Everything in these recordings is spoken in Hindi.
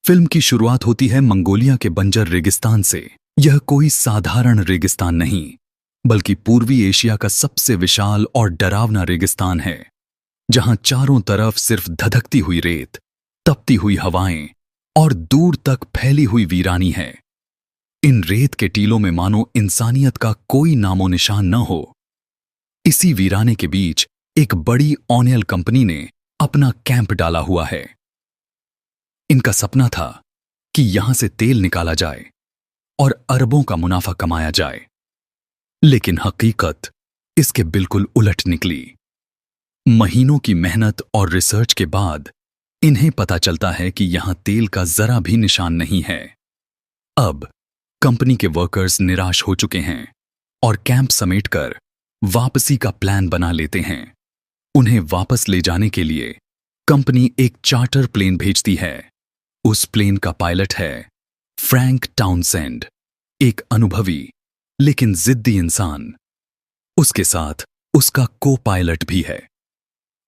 फिल्म की शुरुआत होती है मंगोलिया के बंजर रेगिस्तान से। यह कोई साधारण रेगिस्तान नहीं, बल्कि पूर्वी एशिया का सबसे विशाल और डरावना रेगिस्तान है, जहां चारों तरफ सिर्फ धधकती हुई रेत, तपती हुई हवाएं और दूर तक फैली हुई वीरानी है। इन रेत के टीलों में मानो इंसानियत का कोई नामो निशान न हो। इसी वीराने के बीच एक बड़ी ऑयल कंपनी ने अपना कैंप डाला हुआ है। इनका सपना था कि यहां से तेल निकाला जाए और अरबों का मुनाफा कमाया जाए, लेकिन हकीकत इसके बिल्कुल उलट निकली। महीनों की मेहनत और रिसर्च के बाद इन्हें पता चलता है कि यहां तेल का जरा भी निशान नहीं है। अब कंपनी के वर्कर्स निराश हो चुके हैं और कैंप समेटकर वापसी का प्लान बना लेते हैं। उन्हें वापस ले जाने के लिए कंपनी एक चार्टर प्लेन भेजती है। उस प्लेन का पायलट है फ्रैंक टाउनसेंड, एक अनुभवी लेकिन जिद्दी इंसान। उसके साथ उसका को पायलट भी है।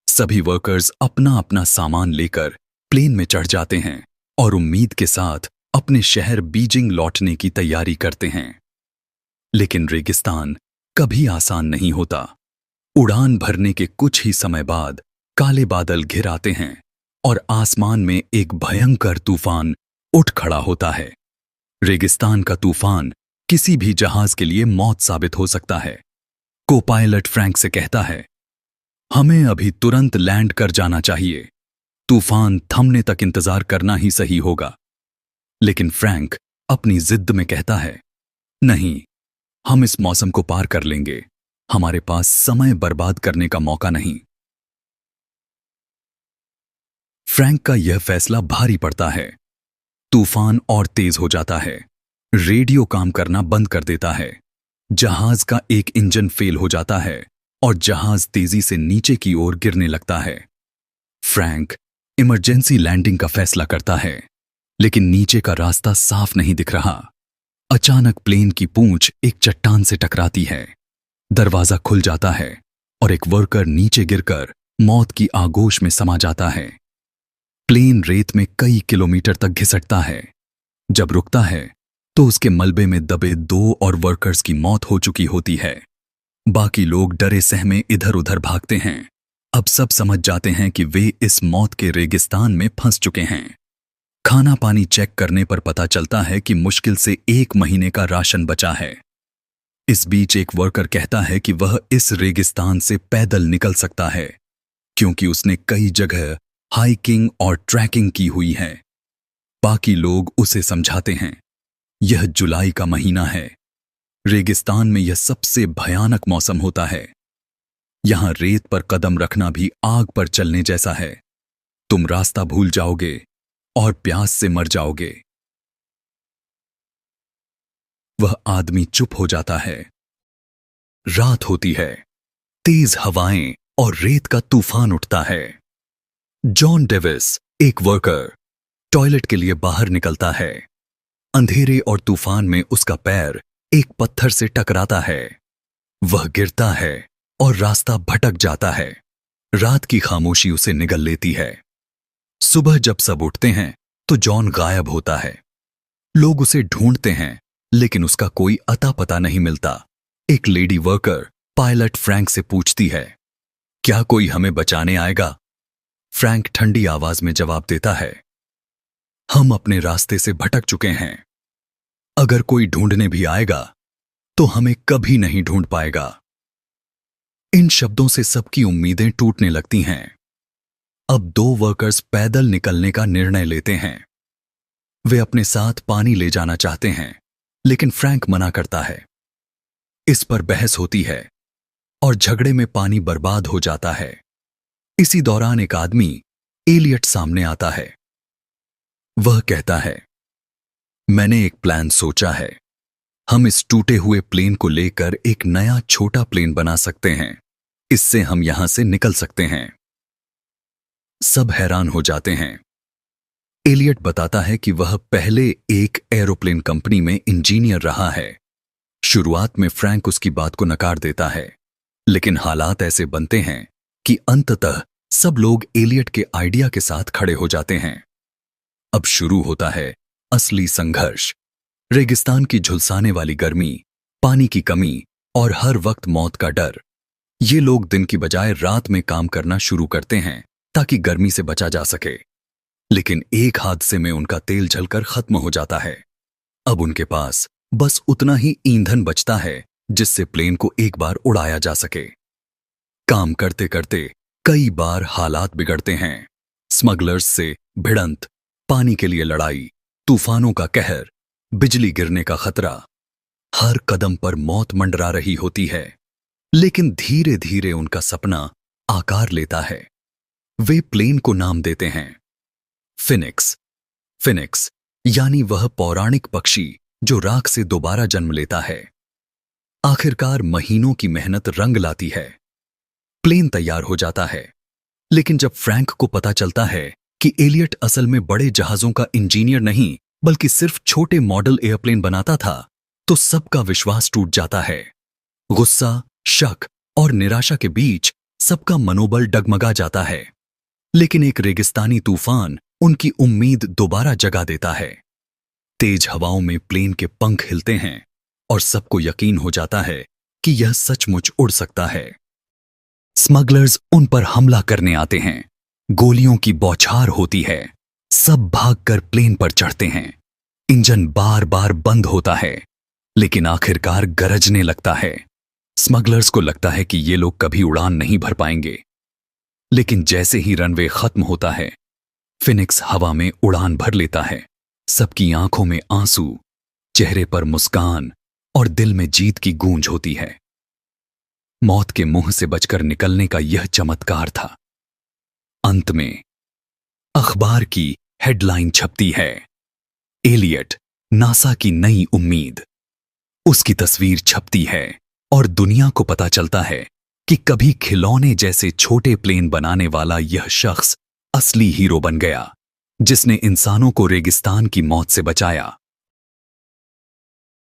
सभी वर्कर्स अपना अपना सामान लेकर प्लेन में चढ़ जाते हैं और उम्मीद के साथ अपने शहर बीजिंग लौटने की तैयारी करते हैं। लेकिन रेगिस्तान कभी आसान नहीं होता। उड़ान भरने के कुछ ही समय बाद काले बादल घिर आते हैं और आसमान में एक भयंकर तूफान उठ खड़ा होता है। रेगिस्तान का तूफान किसी भी जहाज के लिए मौत साबित हो सकता है। को पायलट फ्रैंक से कहता है, हमें अभी तुरंत लैंड कर जाना चाहिए। तूफान थमने तक इंतजार करना ही सही होगा। लेकिन फ्रैंक अपनी जिद में कहता है, नहीं, हम इस मौसम को पार कर लेंगे। हमारे पास समय बर्बाद करने का मौका नहीं। फ्रैंक का यह फैसला भारी पड़ता है। तूफान और तेज हो जाता है। रेडियो काम करना बंद कर देता है। जहाज का एक इंजन फेल हो जाता है और जहाज तेजी से नीचे की ओर गिरने लगता है। फ्रैंक इमरजेंसी लैंडिंग का फैसला करता है, लेकिन नीचे का रास्ता साफ नहीं दिख रहा। अचानक प्लेन की पूंछ एक चट्टान से टकराती है। दरवाजा खुल जाता है और एक वर्कर नीचे गिरकर मौत की आगोश में समा जाता है। प्लेन रेत में कई किलोमीटर तक घिसटता है। जब रुकता है तो उसके मलबे में दबे 2 और वर्कर्स की मौत हो चुकी होती है। बाकी लोग डरे सहमे इधर उधर भागते हैं। अब सब समझ जाते हैं कि वे इस मौत के रेगिस्तान में फंस चुके हैं। खाना पानी चेक करने पर पता चलता है कि मुश्किल से 1 महीने का राशन बचा है। इस बीच एक वर्कर कहता है कि वह इस रेगिस्तान से पैदल निकल सकता है, क्योंकि उसने कई जगह हाइकिंग और ट्रैकिंग की हुई है। बाकी लोग उसे समझाते हैं, यह जुलाई का महीना है। रेगिस्तान में यह सबसे भयानक मौसम होता है। यहां रेत पर कदम रखना भी आग पर चलने जैसा है। तुम रास्ता भूल जाओगे और प्यास से मर जाओगे। वह आदमी चुप हो जाता है। रात होती है। तेज हवाएं और रेत का तूफान उठता है। जॉन डेविस, एक वर्कर, टॉयलेट के लिए बाहर निकलता है। अंधेरे और तूफान में उसका पैर एक पत्थर से टकराता है। वह गिरता है और रास्ता भटक जाता है। रात की खामोशी उसे निगल लेती है। सुबह जब सब उठते हैं तो जॉन गायब होता है। लोग उसे ढूंढते हैं, लेकिन उसका कोई अता पता नहीं मिलता। एक लेडी वर्कर पायलट फ्रैंक से पूछती है, क्या कोई हमें बचाने आएगा? फ्रैंक ठंडी आवाज में जवाब देता है, हम अपने रास्ते से भटक चुके हैं। अगर कोई ढूंढने भी आएगा तो हमें कभी नहीं ढूंढ पाएगा। इन शब्दों से सबकी उम्मीदें टूटने लगती हैं। अब 2 वर्कर्स पैदल निकलने का निर्णय लेते हैं। वे अपने साथ पानी ले जाना चाहते हैं, लेकिन फ्रैंक मना करता है। इस पर बहस होती है और झगड़े में पानी बर्बाद हो जाता है। इसी दौरान एक आदमी एलियट सामने आता है। वह कहता है, मैंने एक प्लान सोचा है। हम इस टूटे हुए प्लेन को लेकर एक नया छोटा प्लेन बना सकते हैं। इससे हम यहां से निकल सकते हैं। सब हैरान हो जाते हैं। एलियट बताता है कि वह पहले एक एरोप्लेन कंपनी में इंजीनियर रहा है। शुरुआत में फ्रैंक उसकी बात को नकार देता है, लेकिन हालात ऐसे बनते हैं कि अंततः सब लोग एलियट के आइडिया के साथ खड़े हो जाते हैं। अब शुरू होता है असली संघर्ष। रेगिस्तान की झुलसाने वाली गर्मी, पानी की कमी और हर वक्त मौत का डर। ये लोग दिन की बजाय रात में काम करना शुरू करते हैं ताकि गर्मी से बचा जा सके। लेकिन एक हादसे में उनका तेल जलकर खत्म हो जाता है। अब उनके पास बस उतना ही ईंधन बचता है जिससे प्लेन को एक बार उड़ाया जा सके। काम करते करते कई बार हालात बिगड़ते हैं। स्मगलर्स से भिड़ंत, पानी के लिए लड़ाई, तूफानों का कहर, बिजली गिरने का खतरा। हर कदम पर मौत मंडरा रही होती है। लेकिन धीरे धीरे उनका सपना आकार लेता है। वे प्लेन को नाम देते हैं फिनिक्स। फिनिक्स यानी वह पौराणिक पक्षी जो राख से दोबारा जन्म लेता है। आखिरकार महीनों की मेहनत रंग लाती है। प्लेन तैयार हो जाता है। लेकिन जब फ्रैंक को पता चलता है कि एलियट असल में बड़े जहाजों का इंजीनियर नहीं बल्कि सिर्फ छोटे मॉडल एयरप्लेन बनाता था, तो सबका विश्वास टूट जाता है। गुस्सा, शक और निराशा के बीच सबका मनोबल डगमगा जाता है। लेकिन एक रेगिस्तानी तूफान उनकी उम्मीद दोबारा जगा देता है। तेज हवाओं में प्लेन के पंख हिलते हैं और सबको यकीन हो जाता है कि यह सचमुच उड़ सकता है। स्मगलर्स उन पर हमला करने आते हैं। गोलियों की बौछार होती है। सब भागकर प्लेन पर चढ़ते हैं। इंजन बार बार बंद होता है, लेकिन आखिरकार गरजने लगता है। स्मगलर्स को लगता है कि ये लोग कभी उड़ान नहीं भर पाएंगे। लेकिन जैसे ही रनवे खत्म होता है, फिनिक्स हवा में उड़ान भर लेता है। सबकी आंखों में आंसू, चेहरे पर मुस्कान और दिल में जीत की गूंज होती है। मौत के मुंह से बचकर निकलने का यह चमत्कार था। अंत में अखबार की हेडलाइन छपती है, एलियट, नासा की नई उम्मीद। उसकी तस्वीर छपती है और दुनिया को पता चलता है कि कभी खिलौने जैसे छोटे प्लेन बनाने वाला यह शख्स असली हीरो बन गया, जिसने इंसानों को रेगिस्तान की मौत से बचाया।